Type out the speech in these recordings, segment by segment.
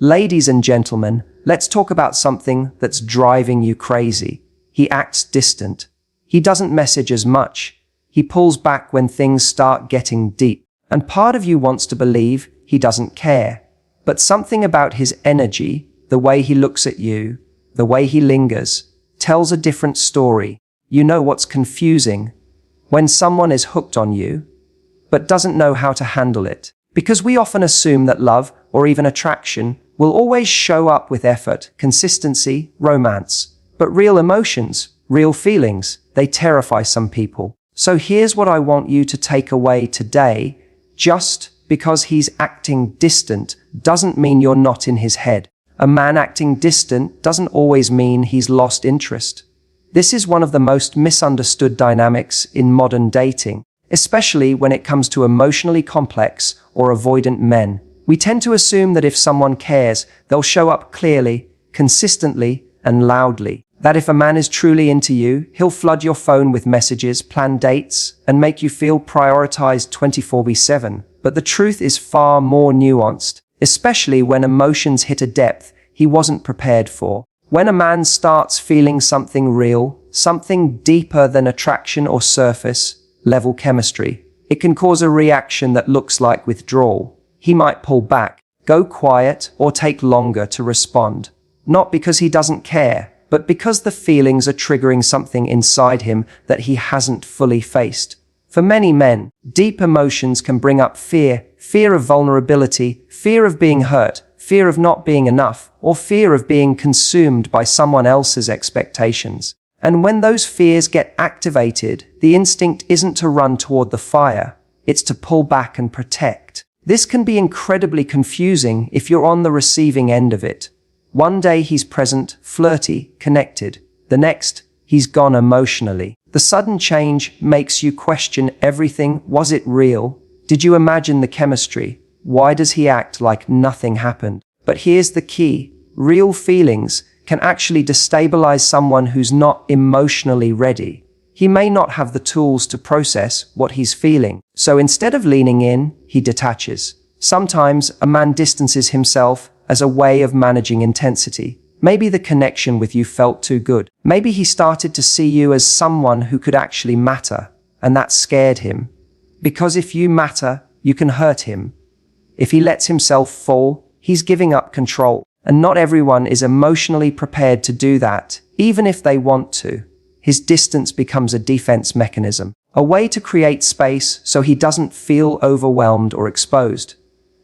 Ladies and gentlemen, let's talk about something that's driving you crazy. He acts distant. He doesn't message as much. He pulls back when things start getting deep. And part of you wants to believe he doesn't care. But something about his energy, the way he looks at you, the way he lingers, tells a different story. You know what's confusing? When someone is hooked on you, but doesn't know how to handle it. Because we often assume that love, or even attraction, will always show up with effort, consistency, romance. But real emotions, real feelings, they terrify some people. So here's what I want you to take away today. Just because he's acting distant doesn't mean you're not in his head. A man acting distant doesn't always mean he's lost interest. This is one of the most misunderstood dynamics in modern dating, especially when it comes to emotionally complex or avoidant men. We tend to assume that if someone cares, they'll show up clearly, consistently, and loudly. That if a man is truly into you, he'll flood your phone with messages, plan dates, and make you feel prioritized 24/7. But the truth is far more nuanced, especially when emotions hit a depth he wasn't prepared for. When a man starts feeling something real, something deeper than attraction or surface-level chemistry, it can cause a reaction that looks like withdrawal. He might pull back, go quiet, or take longer to respond. Not because he doesn't care, but because the feelings are triggering something inside him that he hasn't fully faced. For many men, deep emotions can bring up fear of vulnerability, fear of being hurt, fear of not being enough, or fear of being consumed by someone else's expectations. And when those fears get activated, the instinct isn't to run toward the fire, it's to pull back and protect. This can be incredibly confusing if you're on the receiving end of it. One day he's present, flirty, connected. The next, he's gone emotionally. The sudden change makes you question everything. Was it real? Did you imagine the chemistry? Why does he act like nothing happened? But here's the key. Real feelings can actually destabilize someone who's not emotionally ready. He may not have the tools to process what he's feeling. So instead of leaning in, he detaches. Sometimes a man distances himself as a way of managing intensity. Maybe the connection with you felt too good. Maybe he started to see you as someone who could actually matter, and that scared him. Because if you matter, you can hurt him. If he lets himself fall, he's giving up control. And not everyone is emotionally prepared to do that, even if they want to. His distance becomes a defense mechanism, a way to create space so he doesn't feel overwhelmed or exposed.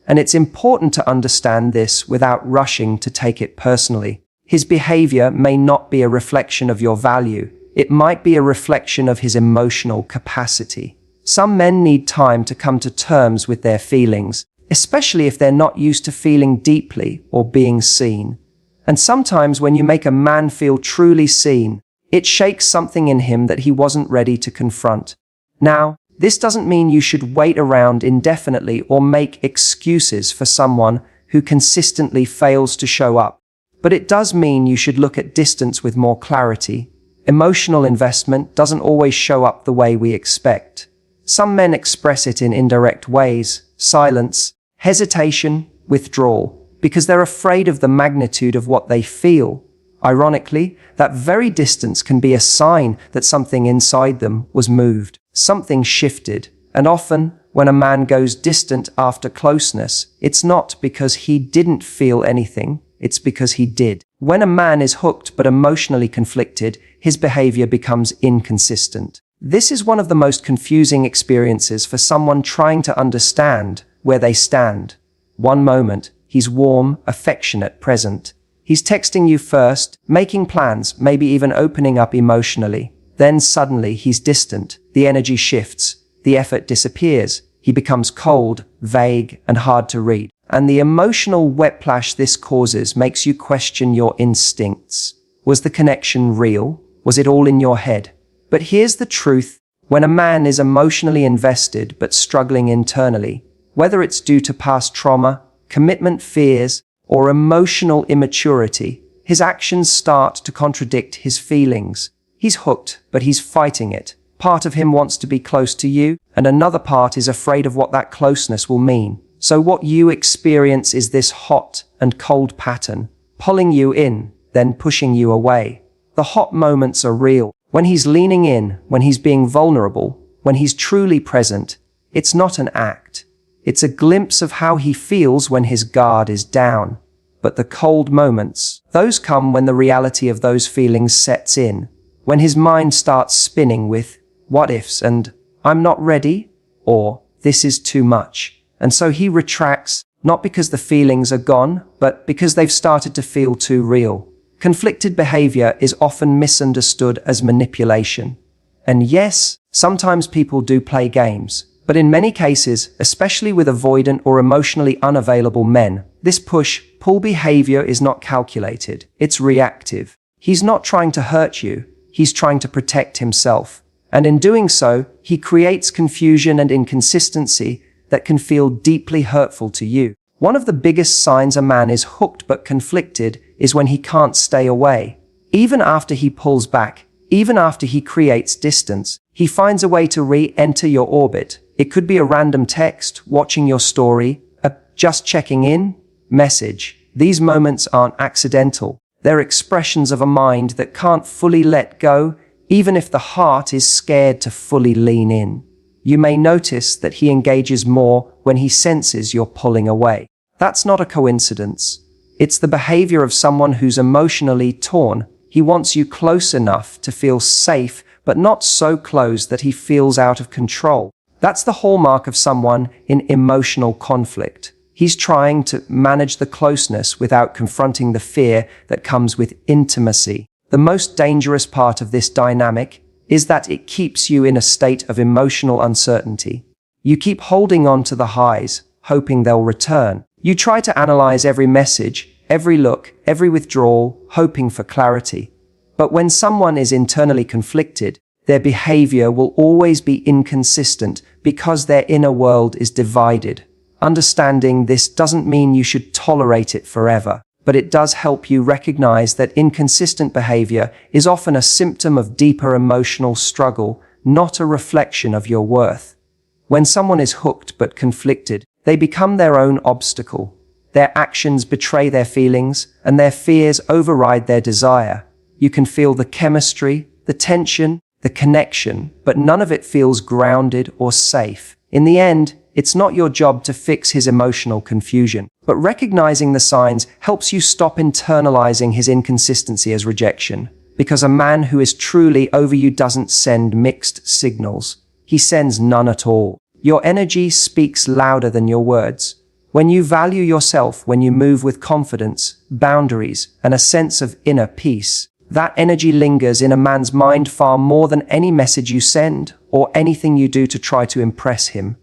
And it's important to understand this without rushing to take it personally. His behavior may not be a reflection of your value. It might be a reflection of his emotional capacity. Some men need time to come to terms with their feelings, especially if they're not used to feeling deeply or being seen. And sometimes when you make a man feel truly seen, it shakes something in him that he wasn't ready to confront. Now, this doesn't mean you should wait around indefinitely or make excuses for someone who consistently fails to show up. But it does mean you should look at distance with more clarity. Emotional investment doesn't always show up the way we expect. Some men express it in indirect ways: silence, hesitation, withdrawal, because they're afraid of the magnitude of what they feel. Ironically, that very distance can be a sign that something inside them was moved. Something shifted, and often, when a man goes distant after closeness, it's not because he didn't feel anything, it's because he did. When a man is hooked but emotionally conflicted, his behavior becomes inconsistent. This is one of the most confusing experiences for someone trying to understand where they stand. One moment, he's warm, affectionate, present. He's texting you first, making plans, maybe even opening up emotionally. Then suddenly he's distant, the energy shifts, the effort disappears, he becomes cold, vague, and hard to read. And the emotional whiplash this causes makes you question your instincts. Was the connection real? Was it all in your head? But here's the truth. When a man is emotionally invested but struggling internally, whether it's due to past trauma, commitment fears, or emotional immaturity, his actions start to contradict his feelings. He's hooked, but he's fighting it. Part of him wants to be close to you, and another part is afraid of what that closeness will mean. So what you experience is this hot and cold pattern, pulling you in, then pushing you away. The hot moments are real. When he's leaning in, when he's being vulnerable, when he's truly present, it's not an act. It's a glimpse of how he feels when his guard is down. But the cold moments, those come when the reality of those feelings sets in, when his mind starts spinning with what ifs and I'm not ready, or this is too much. And so he retracts, not because the feelings are gone, but because they've started to feel too real. Conflicted behavior is often misunderstood as manipulation. And yes, sometimes people do play games, but in many cases, especially with avoidant or emotionally unavailable men, this push-pull behavior is not calculated, it's reactive. He's not trying to hurt you, he's trying to protect himself. And in doing so, he creates confusion and inconsistency that can feel deeply hurtful to you. One of the biggest signs a man is hooked but conflicted is when he can't stay away. Even after he pulls back, even after he creates distance, he finds a way to re-enter your orbit. It could be a random text, watching your story, a just checking in message. These moments aren't accidental. They're expressions of a mind that can't fully let go, even if the heart is scared to fully lean in. You may notice that he engages more when he senses you're pulling away. That's not a coincidence. It's the behavior of someone who's emotionally torn. He wants you close enough to feel safe, but not so close that he feels out of control. That's the hallmark of someone in emotional conflict. He's trying to manage the closeness without confronting the fear that comes with intimacy. The most dangerous part of this dynamic is that it keeps you in a state of emotional uncertainty. You keep holding on to the highs, hoping they'll return. You try to analyze every message, every look, every withdrawal, hoping for clarity. But when someone is internally conflicted, their behavior will always be inconsistent because their inner world is divided. Understanding this doesn't mean you should tolerate it forever, but it does help you recognize that inconsistent behavior is often a symptom of deeper emotional struggle, not a reflection of your worth. When someone is hooked but conflicted, they become their own obstacle. Their actions betray their feelings, and their fears override their desire. You can feel the chemistry, the tension, the connection, but none of it feels grounded or safe. In the end, it's not your job to fix his emotional confusion, but recognizing the signs helps you stop internalizing his inconsistency as rejection, because a man who is truly over you doesn't send mixed signals. He sends none at all. Your energy speaks louder than your words. When you value yourself, when you move with confidence, boundaries, and a sense of inner peace, that energy lingers in a man's mind far more than any message you send or anything you do to try to impress him.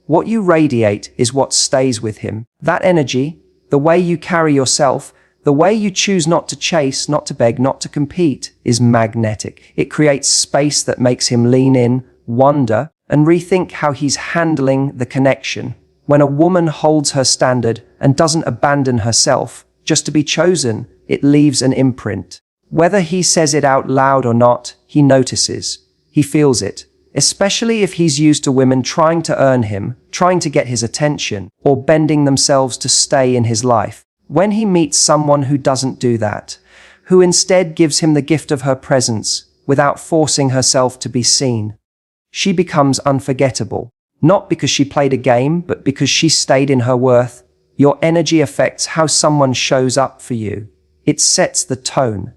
What you radiate is what stays with him. That energy, the way you carry yourself, the way you choose not to chase, not to beg, not to compete, is magnetic. It creates space that makes him lean in, wonder, and rethink how he's handling the connection. When a woman holds her standard and doesn't abandon herself just to be chosen, it leaves an imprint. Whether he says it out loud or not, he notices. He feels it. Especially if he's used to women trying to earn him, trying to get his attention, or bending themselves to stay in his life. When he meets someone who doesn't do that, who instead gives him the gift of her presence without forcing herself to be seen, she becomes unforgettable. Not because she played a game, but because she stayed in her worth. Your energy affects how someone shows up for you. It sets the tone.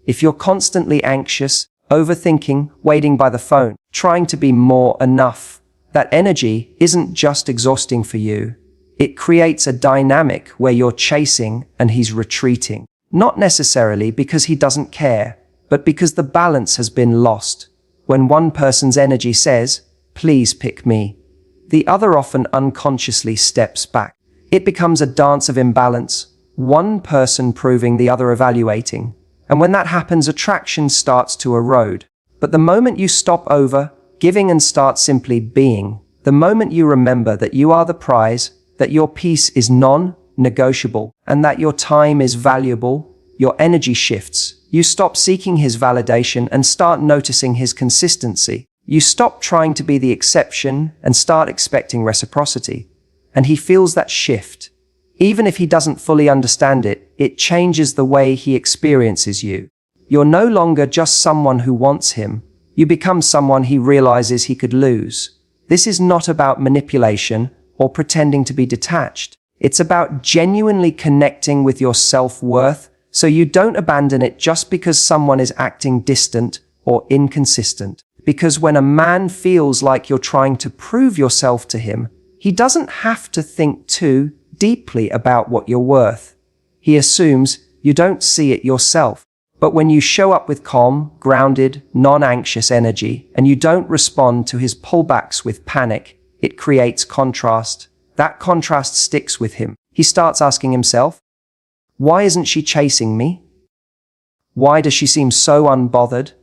If you're constantly anxious, overthinking, waiting by the phone, trying to be more enough, that energy isn't just exhausting for you. It creates a dynamic where you're chasing and he's retreating. Not necessarily because he doesn't care, but because the balance has been lost. When one person's energy says, "Please pick me," the other often unconsciously steps back. It becomes a dance of imbalance, one person proving, the other evaluating. And when that happens, attraction starts to erode. But the moment you stop giving and start simply being, the moment you remember that you are the prize, that your peace is non-negotiable, and that your time is valuable, your energy shifts. You stop seeking his validation and start noticing his consistency. You stop trying to be the exception and start expecting reciprocity. and he feels that shift. Even if he doesn't fully understand it, it changes the way he experiences you. You're no longer just someone who wants him. You become someone he realizes he could lose. This is not about manipulation or pretending to be detached. It's about genuinely connecting with your self-worth, so you don't abandon it just because someone is acting distant or inconsistent. Because when a man feels like you're trying to prove yourself to him, he doesn't have to think too deeply about what you're worth. He assumes you don't see it yourself. But when you show up with calm, grounded, non-anxious energy, and you don't respond to his pullbacks with panic, it creates contrast. That contrast sticks with him. He starts asking himself, why isn't she chasing me? Why does she seem so unbothered?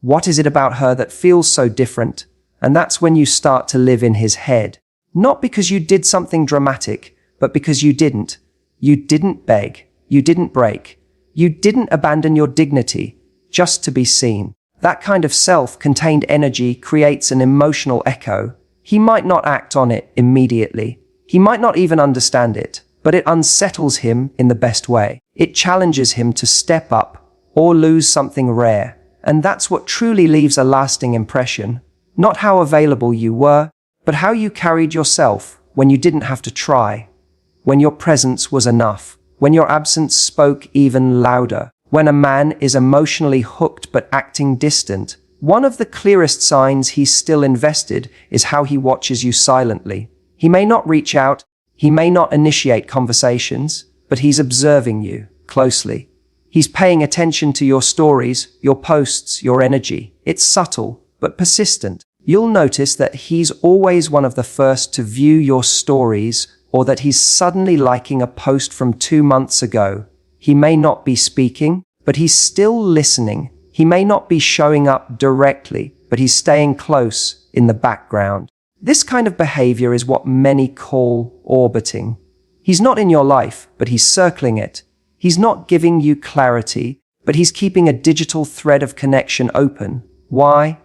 What is it about her that feels so different? And that's when you start to live in his head. Not because you did something dramatic, but because you didn't. You didn't beg. You didn't break. You didn't abandon your dignity just to be seen. That kind of self-contained energy creates an emotional echo. He might not act on it immediately. He might not even understand it, but it unsettles him in the best way. It challenges him to step up or lose something rare. And that's what truly leaves a lasting impression. Not how available you were, but how you carried yourself when you didn't have to try. When your presence was enough. When your absence spoke even louder. When a man is emotionally hooked but acting distant, one of the clearest signs he's still invested is how he watches you silently. He may not reach out, he may not initiate conversations, but he's observing you closely. He's paying attention to your stories, your posts, your energy. It's subtle, but persistent. You'll notice that he's always one of the first to view your stories, or that he's suddenly liking a post from 2 months ago. He may not be speaking, but he's still listening. He may not be showing up directly, but he's staying close in the background. This kind of behavior is what many call orbiting. He's not in your life, but he's circling it. He's not giving you clarity, but he's keeping a digital thread of connection open. Why?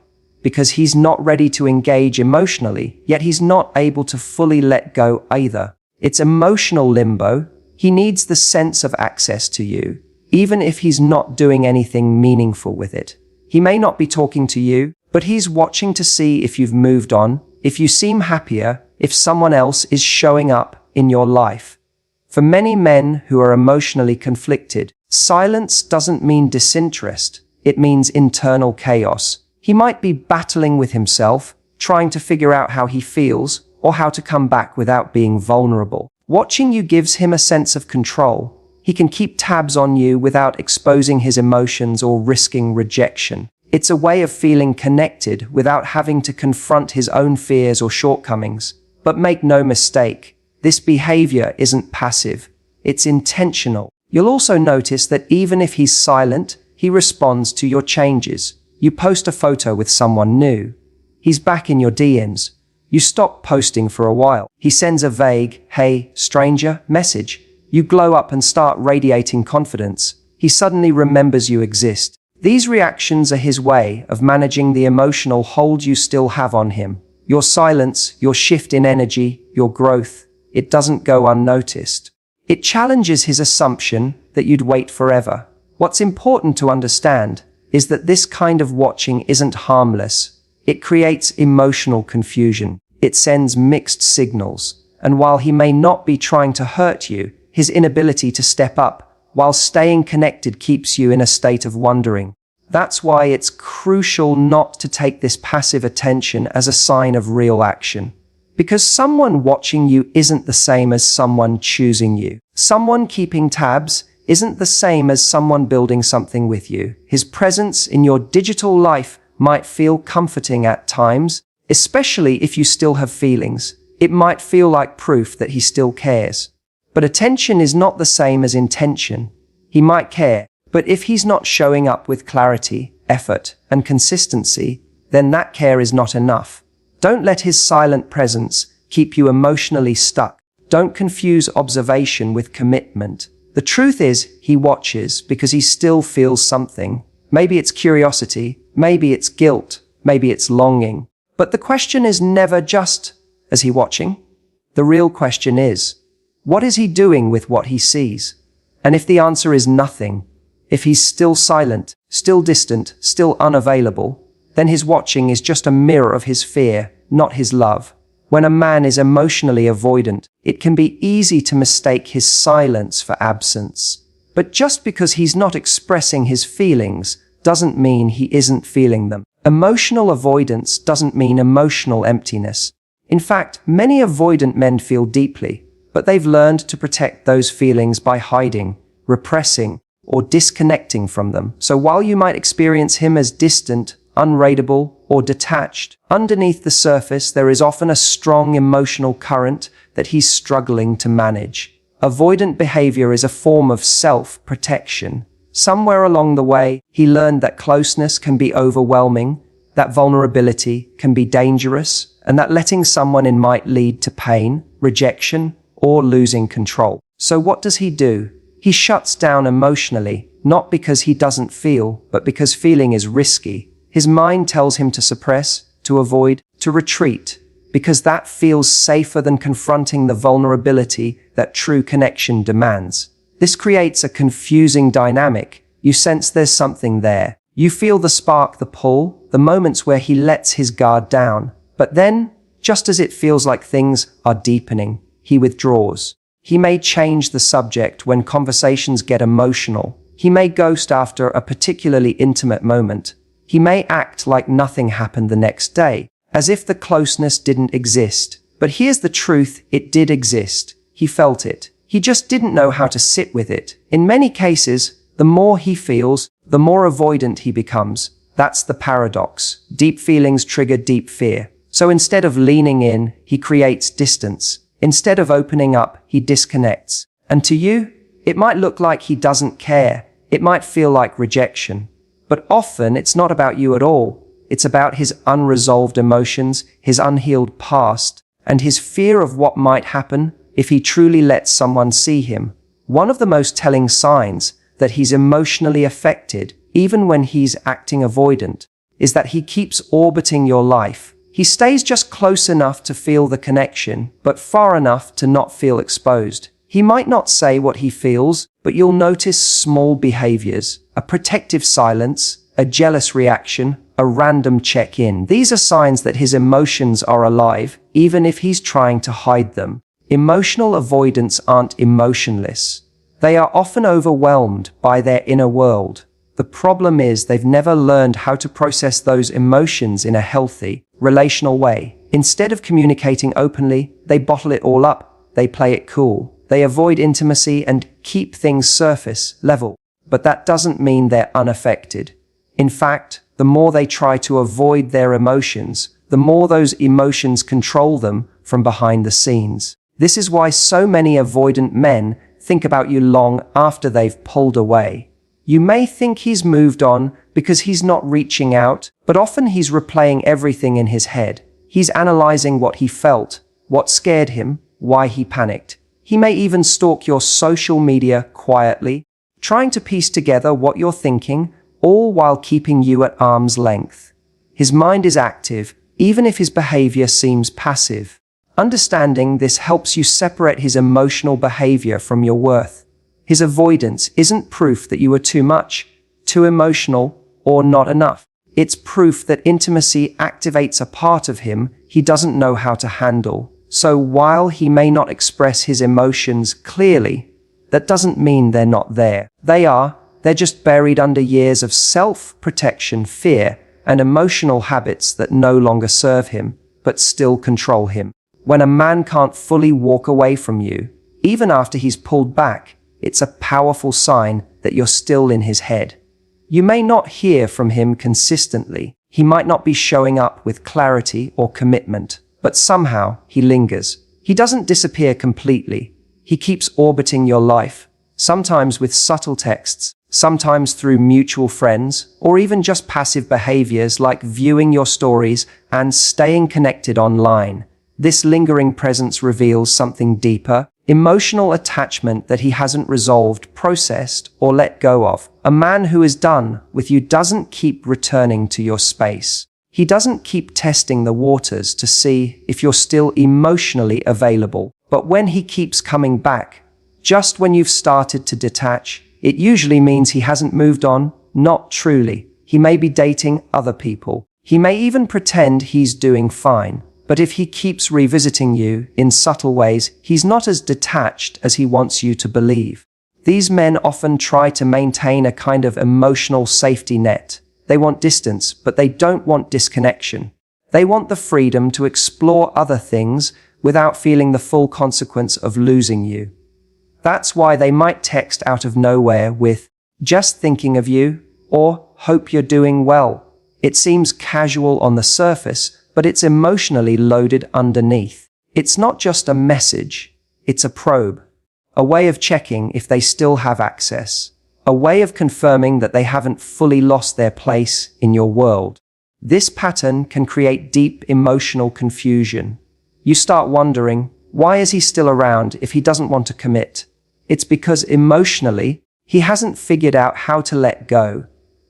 Because he's not ready to engage emotionally, yet he's not able to fully let go either. It's emotional limbo. He needs the sense of access to you, even if he's not doing anything meaningful with it. He may not be talking to you, but he's watching to see if you've moved on, if you seem happier, if someone else is showing up in your life. For many men who are emotionally conflicted, silence doesn't mean disinterest. It means internal chaos. He might be battling with himself, trying to figure out how he feels, or how to come back without being vulnerable. Watching you gives him a sense of control. He can keep tabs on you without exposing his emotions or risking rejection. It's a way of feeling connected without having to confront his own fears or shortcomings. But make no mistake, this behavior isn't passive. It's intentional. You'll also notice that even if he's silent, he responds to your changes. You post a photo with someone new. He's back in your DMs. You stop posting for a while. He sends a vague, "Hey, stranger," message. You glow up and start radiating confidence. He suddenly remembers you exist. These reactions are his way of managing the emotional hold you still have on him. Your silence, your shift in energy, your growth, it doesn't go unnoticed. It challenges his assumption that you'd wait forever. What's important to understand is that this kind of watching isn't harmless. It creates emotional confusion. It sends mixed signals. And while he may not be trying to hurt you, his inability to step up while staying connected keeps you in a state of wondering. That's why it's crucial not to take this passive attention as a sign of real action. Because someone watching you isn't the same as someone choosing you. Someone keeping tabs isn't the same as someone building something with you. His presence in your digital life might feel comforting at times, especially if you still have feelings. It might feel like proof that he still cares. But attention is not the same as intention. He might care, but if he's not showing up with clarity, effort, and consistency, then that care is not enough. Don't let his silent presence keep you emotionally stuck. Don't confuse observation with commitment. The truth is, he watches because he still feels something. Maybe it's curiosity, maybe it's guilt, maybe it's longing. But the question is never just, is he watching? The real question is, what is he doing with what he sees? And if the answer is nothing, if he's still silent, still distant, still unavailable, then his watching is just a mirror of his fear, not his love. When a man is emotionally avoidant, it can be easy to mistake his silence for absence. But just because he's not expressing his feelings doesn't mean he isn't feeling them. Emotional avoidance doesn't mean emotional emptiness. In fact, many avoidant men feel deeply, but they've learned to protect those feelings by hiding, repressing, or disconnecting from them. So while you might experience him as distant, unreadable, or detached, underneath the surface there is often a strong emotional current that he's struggling to manage. Avoidant behavior is a form of self-protection. Somewhere along the way, he learned that closeness can be overwhelming, that vulnerability can be dangerous, and that letting someone in might lead to pain, rejection, or losing control. So what does he do? He shuts down emotionally, not because he doesn't feel, but because feeling is risky. His mind tells him to suppress, to avoid, to retreat, because that feels safer than confronting the vulnerability that true connection demands. This creates a confusing dynamic. You sense there's something there. You feel the spark, the pull, the moments where he lets his guard down. But then, just as it feels like things are deepening, he withdraws. He may change the subject when conversations get emotional. He may ghost after a particularly intimate moment. He may act like nothing happened the next day, as if the closeness didn't exist. But here's the truth, it did exist. He felt it. He just didn't know how to sit with it. In many cases, the more he feels, the more avoidant he becomes. That's the paradox. Deep feelings trigger deep fear. So instead of leaning in, he creates distance. Instead of opening up, he disconnects. And to you, it might look like he doesn't care. It might feel like rejection. But often it's not about you at all. It's about his unresolved emotions, his unhealed past, and his fear of what might happen if he truly lets someone see him. One of the most telling signs that he's emotionally affected, even when he's acting avoidant, is that he keeps orbiting your life. He stays just close enough to feel the connection, but far enough to not feel exposed. He might not say what he feels, but you'll notice small behaviors, a protective silence, a jealous reaction, a random check-in. These are signs that his emotions are alive, even if he's trying to hide them. Emotional avoidants aren't emotionless. They are often overwhelmed by their inner world. The problem is they've never learned how to process those emotions in a healthy, relational way. Instead of communicating openly, they bottle it all up. They play it cool. They avoid intimacy and keep things surface level. But that doesn't mean they're unaffected. In fact, the more they try to avoid their emotions, the more those emotions control them from behind the scenes. This is why so many avoidant men think about you long after they've pulled away. You may think he's moved on because he's not reaching out, but often he's replaying everything in his head. He's analyzing what he felt, what scared him, why he panicked. He may even stalk your social media quietly, trying to piece together what you're thinking, all while keeping you at arm's length. His mind is active, even if his behavior seems passive. Understanding this helps you separate his emotional behavior from your worth. His avoidance isn't proof that you are too much, too emotional, or not enough. It's proof that intimacy activates a part of him he doesn't know how to handle. So while he may not express his emotions clearly, that doesn't mean they're not there. They're just buried under years of self-protection, fear, and emotional habits that no longer serve him, but still control him. When a man can't fully walk away from you, even after he's pulled back, it's a powerful sign that you're still in his head. You may not hear from him consistently. He might not be showing up with clarity or commitment, but somehow he lingers. He doesn't disappear completely. He keeps orbiting your life, sometimes with subtle texts, sometimes through mutual friends, or even just passive behaviors like viewing your stories and staying connected online. This lingering presence reveals something deeper, emotional attachment that he hasn't resolved, processed, or let go of. A man who is done with you doesn't keep returning to your space. He doesn't keep testing the waters to see if you're still emotionally available. But when he keeps coming back, just when you've started to detach, it usually means he hasn't moved on, not truly. He may be dating other people. He may even pretend he's doing fine. But if he keeps revisiting you in subtle ways, he's not as detached as he wants you to believe. These men often try to maintain a kind of emotional safety net. They want distance, but they don't want disconnection. They want the freedom to explore other things without feeling the full consequence of losing you. That's why they might text out of nowhere with, "Just thinking of you," or "Hope you're doing well." It seems casual on the surface, but it's emotionally loaded underneath. It's not just a message, it's a probe, a way of checking if they still have access, a way of confirming that they haven't fully lost their place in your world. This pattern can create deep emotional confusion. You start wondering, why is he still around if he doesn't want to commit? It's because emotionally, he hasn't figured out how to let go.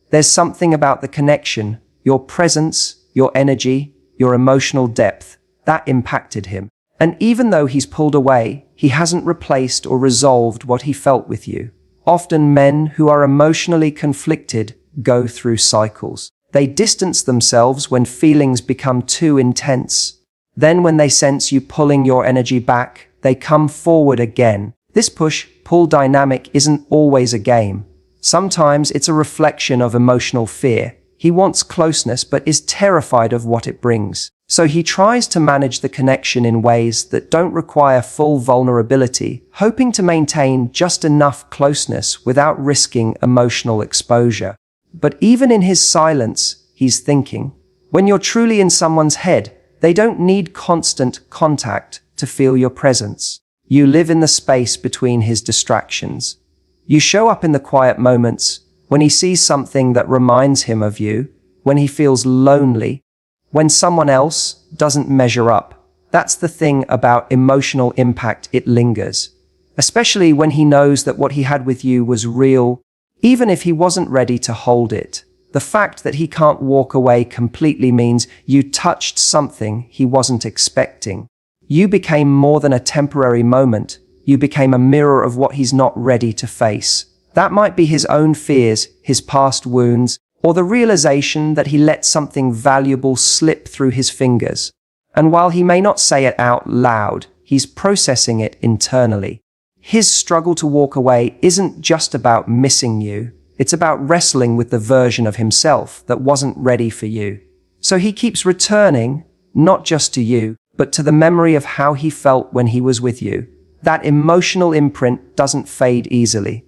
There's something about the connection, your presence, your energy, your emotional depth, that impacted him. And even though he's pulled away, he hasn't replaced or resolved what he felt with you. Often men who are emotionally conflicted go through cycles. They distance themselves when feelings become too intense. Then when they sense you pulling your energy back, they come forward again. This push-pull dynamic isn't always a game. Sometimes it's a reflection of emotional fear. He wants closeness but is terrified of what it brings. So he tries to manage the connection in ways that don't require full vulnerability, hoping to maintain just enough closeness without risking emotional exposure. But even in his silence, he's thinking. When you're truly in someone's head, they don't need constant contact to feel your presence. You live in the space between his distractions. You show up in the quiet moments, when he sees something that reminds him of you, when he feels lonely, when someone else doesn't measure up. That's the thing about emotional impact, it lingers. Especially when he knows that what he had with you was real, even if he wasn't ready to hold it. The fact that he can't walk away completely means you touched something he wasn't expecting. You became more than a temporary moment. You became a mirror of what he's not ready to face. That might be his own fears, his past wounds, or the realization that he let something valuable slip through his fingers. And while he may not say it out loud, he's processing it internally. His struggle to walk away isn't just about missing you. It's about wrestling with the version of himself that wasn't ready for you. So he keeps returning, not just to you, but to the memory of how he felt when he was with you. That emotional imprint doesn't fade easily.